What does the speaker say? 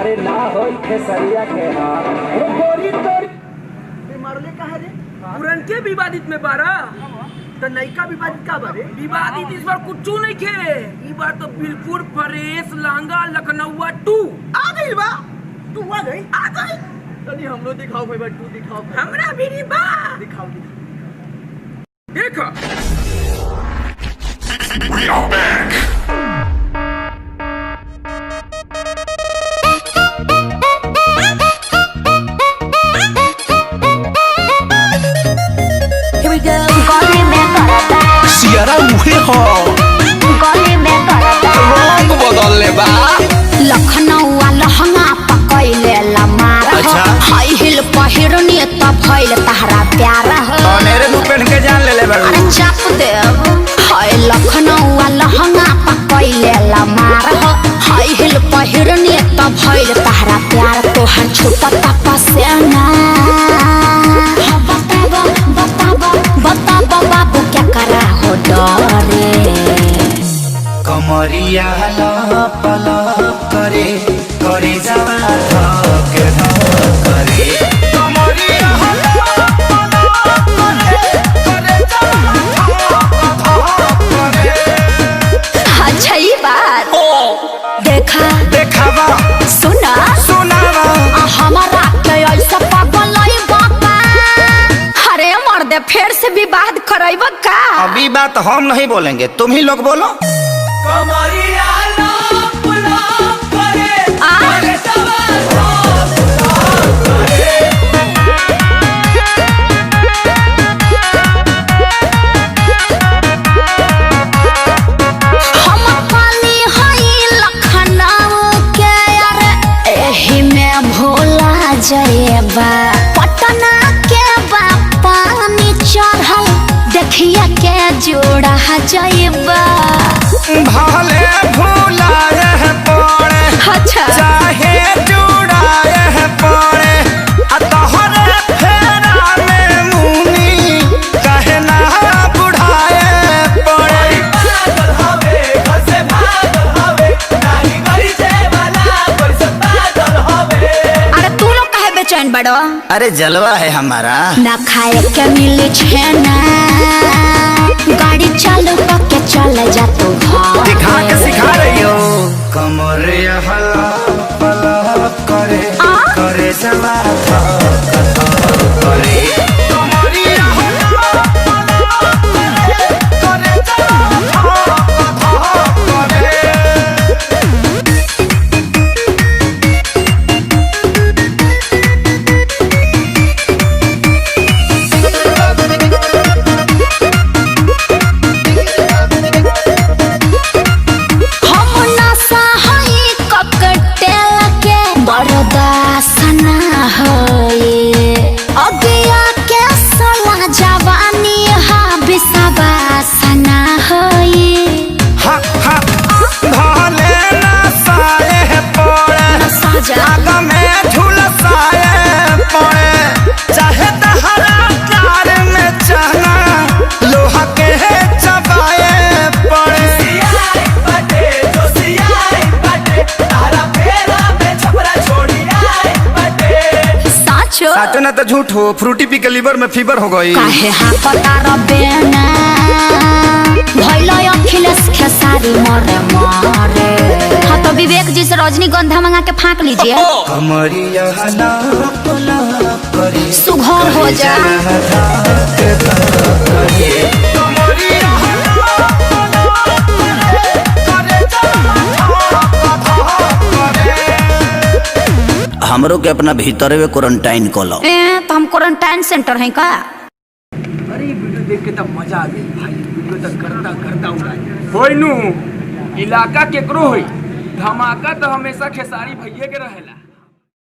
अरे ना हो खेसरिया के हाथ गोरी तोरी मारले कहा रे पुरन के विवादित में बारा तो नयका विवादित का बारे विवादित इस बार कुछ नहीं खे इस बार तो बिल्कुल फ्रेश लहंगा लखनऊआ 2 आ गई बा तू आ गई तनी हम लोग दिखाओ भाई 2 दिखाओ हमरा भी बा दिखाओ देखो We are back. Here we go. गली में करता सियारा मुहे हो गली में करता रंग बदल ले बा लखनऊ लहंगा पकैले लमार अच्छा। हाई हिल पहिरनी त भइल तहरा प्यार हो अनेरे तू पहन के जान ले बड़ू अरे चाप देव हाय लखनऊ लहंगा पकैले लमार हो हाई हिल पहिरनी त भइल तहरा प्यार तोहर छुपत पसेना बताबो बाबू क्या करा हो डरे कमरिया लप लप करे करे जावा धक धक करे कमरिया लप लप करे करे जावा धक धक करे अच्छा ये बात देखा देखावा सुना सुनावा हमारा के ऐसा पागल बाबा अरे मर्दे फिर से विवाद करैब का अभी बात हम नहीं बोलेंगे तुम ही लोग बोलो कमरिया लप लप करे आ? करे जावा हम पाली हई लखनऊ के अरे एही में भोला जयबा पटना के बा पानी चढ़ल देखिए के जोड़ा जयबा भले भूलाए पड़े अच्छा चाहे जुड़ाए पड़े तोहरे फेरा में मुनी कहे ना बुढ़ाए पड़े पागल हवे घर से भागल हवे नाही गई से वाला कोई से पागल हवे अरे तू लोग काहे बेचैन बड़ो अरे जलवा है हमारा ना खाए के मिले छेना गाड़ी चालू करके चल जा तू घर दिखा के सिखा रही हो कमर हला पला करे करे जला करे कमरिया हला पला करे करे जला करे हम नशा हई ककटेल के बर्दाश्त ना होए अगिया के सला जवानी हा विश्वास ना होए हा हा भले ना साए पड़े साजा आग में झुलसाए पड़े चाहे दहरा कार में चना लोहा के चबाए पड़े सियाई बटे जो सियाई बटे तारा फेरा में छपरा छोड़ी आई बटे साचो साचो ना तो झूठ हो फ्रूटी पी के लीवर में फीवर हो गई काहे हापता रबेना भइलो अखिलेश खेसारी मरे मरे हाँ तो विवेक जी से रजनीगंधा मंगा के फाँक लीजिए कमरिया लप लप करे सुघर हो जा कमरिया लप लप करे करे जला हमरो के अपना भीतर में क्वारंटाइन कलो तो हम क्वारंटाइन सेंटर हैं का अरे ये वीडियो देख के तब मजा आ गई भाई वीडियो तक करता उड़ा होई नु इलाका केकरो होई धमाका तो हमेशा खेसारी भैया के रहेला।